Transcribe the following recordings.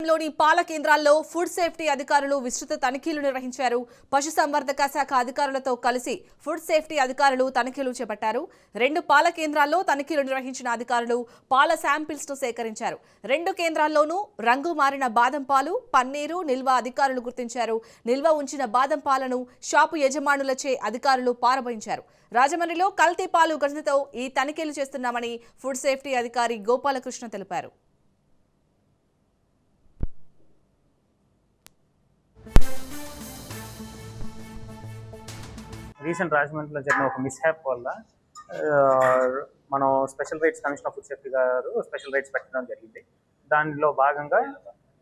పట్టణంలోని పాల కేంద్రాల్లో ఫుడ్ సేఫ్టీ అధికారులు విస్తృత తనిఖీలు నిర్వహించారు. పశుసంవర్ధక శాఖ అధికారులతో కలిసి ఫుడ్ సేఫ్టీ అధికారులు తనిఖీలు చేపట్టారు. 2 పాల కేంద్రాల్లో తనిఖీలు నిర్వహించిన అధికారులు పాల శాంపిల్స్ ను సేకరించారు. 2 కేంద్రాల్లోనూ రంగు మారిన బాదం పాలు, పన్నీరు నిల్వ అధికారులు గుర్తించారు. నిల్వ ఉంచిన బాదం పాలను షాపు యజమానులచే అధికారులు పారబోయించారు. రాజమండ్రిలో కల్తీ పాలు ఘటనతో ఈ తనిఖీలు చేస్తున్నామని ఫుడ్ సేఫ్టీ అధికారి గోపాలకృష్ణ తెలిపారు. రీసెంట్ రాజమండ్రిలో జరిగిన ఒక మిస్హ్యాప్ వల్ల మనం special rights commission of food safety గారు స్పెషల్ రైట్స్ పెట్టడం జరిగింది. దానిలో భాగంగా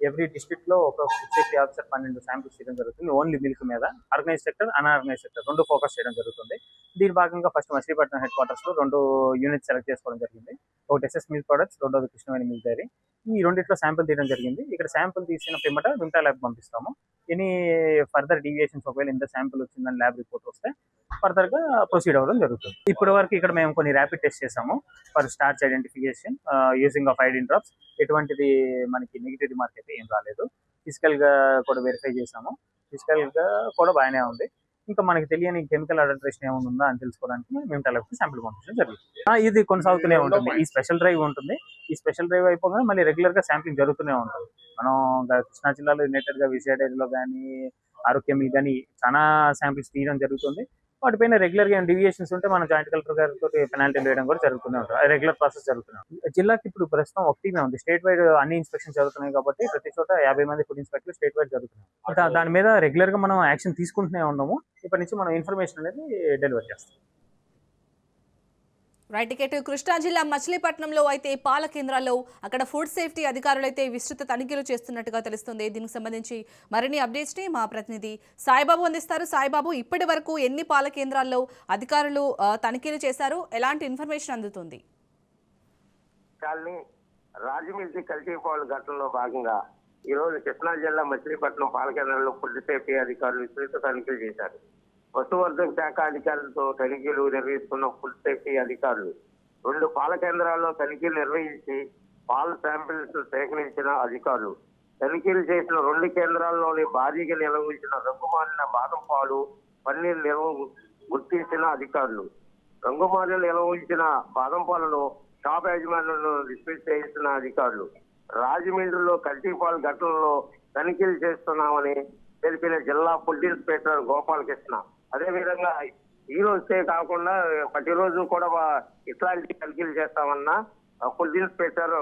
ఎవ్రీ డిస్ట్రిక్ట్ లో ఒక ఫుడ్ సేఫ్టీ ఆఫీసర్ 12 శాంపిల్స్ చేయడం జరుగుతుంది. ఓన్లీ మిల్క్ మీద organise sector, unorganised sector 2 focus చేయడం జరుగుతుంది. దీని భాగంగా ఫస్ట్ మచిలీపట్నం హెడ్ క్వార్టర్స్ లో 2 యూనిట్స్ సెలెక్ట్ చేసుకోవడం జరిగింది. ఒకటి ఎస్ఎస్ మిల్క్ ప్రొడక్ట్స్, రెండోది కృష్ణవేణి మిల్క్ డైరీ. ఈ రెండిట్లో శాంపిల్ తీయడం జరిగింది. ఇక్కడ శాంపిల్ తీసిన పిమ్మట వింటా ల్యాబ్ పంపిస్తాము. ఎనీ ఫర్దర్ డీవియేషన్స్ ఒకవేళ ఇంత శాంపిల్ వచ్చిందని ల్యాబ్ రిపోర్ట్ వస్తే ఫర్దర్ గా ప్రొసీడ్ అవ్వడం జరుగుతుంది. ఇప్పటి వరకు ఇక్కడ మేము కొన్ని ర్యాపిడ్ టెస్ట్ చేసాము for starch identification using of iodine drops. ఎటువంటిది మనకి నెగిటివ్ రిమార్క్ అయితే ఏం రాలేదు. ఫిజికల్ గా కూడా వెరిఫై చేసాము. ఫిజికల్ గా కూడా బాగానే ఉంది. ఇంకా మనకి తెలియని కెమికల్ అడల్టరేషన్ ఏమైనా ఉందా అని తెలుసుకోవడానికి మేము టెలెఫ్ శాంపిల్ పంపించడం జరుగుతుంది. ఇది కొనసాగుతూనే ఉంటుంది. ఈ స్పెషల్ డ్రైవ్ ఉంటుంది. ఈ స్పెషల్ డ్రైవ్ అయిపోగానే మళ్ళీ రెగ్యులర్ గా శాంపిలింగ్ జరుగుతూనే ఉంటుంది. మనం కృష్ణా జిల్లాలో యునైటెడ్ గా విజయడైరీలో కానీ ఆరోగ్యం కానీ చాలా శాంపిల్స్ తీయడం జరుగుతుంది. వాటిపైన రెగ్యులర్ గా డివియేషన్స్ ఉంటే మనం జాయింట్ కలెక్టర్ గారితో పెనాల్టీలు వేయడం కూడా జరుగుతూనే ఉంటుంది. రెగ్యులర్ ప్రాసెస్ జరుగుతూనే ఉంటుంది. జిల్లాకి ఇప్పుడు ప్రస్తుతం ఒక టీమే ఉంది. స్టేట్ వైడ్ అన్ని ఇన్స్పెక్షన్ జరుగుతున్నాయి కాబట్టి ప్రతి చోట 50 మంది ఫుడ్ ఇన్స్పెక్టర్లు స్టేట్ వైడ్ జరుగుతున్నాయి. దాని మీద రెగ్యులర్ గా మనం యాక్షన్ తీసుకుంటూనే ఉన్నాము. ఇప్పటి నుంచి మనం ఇన్ఫర్మేషన్ అనేది డెలివర్ చేస్తాం. రైట్. ఇటు కృష్ణా జిల్లా మచిలీపట్నంలో అయితే పాల కేంద్రాల్లో అక్కడ ఫుడ్ సేఫ్టీ అధికారులు అయితే విస్తృత తనిఖీలు చేస్తున్నట్టుగా తెలుస్తుంది. దీనికి సంబంధించి మరిన్ని అప్డేట్స్ ని మా ప్రతినిధి సాయిబాబు అందిస్తారు. సాయిబాబు, ఇప్పటి వరకు ఎన్ని పాల కేంద్రాల్లో అధికారులు తనిఖీలు చేశారు? ఎలాంటి ఇన్ఫర్మేషన్ అందుతుంది? రాజమండ్రి కల్తీ పాలు ఘటనలో భాగంగా ఈ రోజు కృష్ణా జిల్లా మచిలీపట్నం పాల కేంద్రాల్లో ఫుడ్ సేఫ్టీ అధికారులు విస్తృత తనిఖీలు చేశారు. పశువర్ధక శాఖ అధికారులతో తనిఖీలు నిర్వహిస్తున్న ఫుడ్ సేఫ్టీ అధికారులు 2 పాల కేంద్రాల్లో తనిఖీలు నిర్వహించి పాల శాంపిల్స్ సేకరించిన అధికారులు తనిఖీలు చేసిన 2 కేంద్రాల్లోని భారీగా నిల్వ ఉంచిన రంగుమారిన బాదం పాలు, పన్నీర్ నిల్వ గుర్తించిన అధికారులు రంగుమారిన నిల్వ ఉంచిన బాదం పాలను షాప్ యాజమాన్యాలను డిస్మిస్ చేసిన అధికారులు రాజమండ్రిలో కల్తీ పాలు ఘటనలో తనిఖీలు చేస్తున్నామని తెలిపిన జిల్లా ఫుడ్ ఇన్స్పెక్టర్ గోపాలకృష్ణ. అదేవిధంగా ఈ రోజే కాకుండా ప్రతిరోజు కూడా ఇట్లాంటి తనిఖీలు చేస్తామన్న ఫుడ్ ఇన్స్పెక్టర్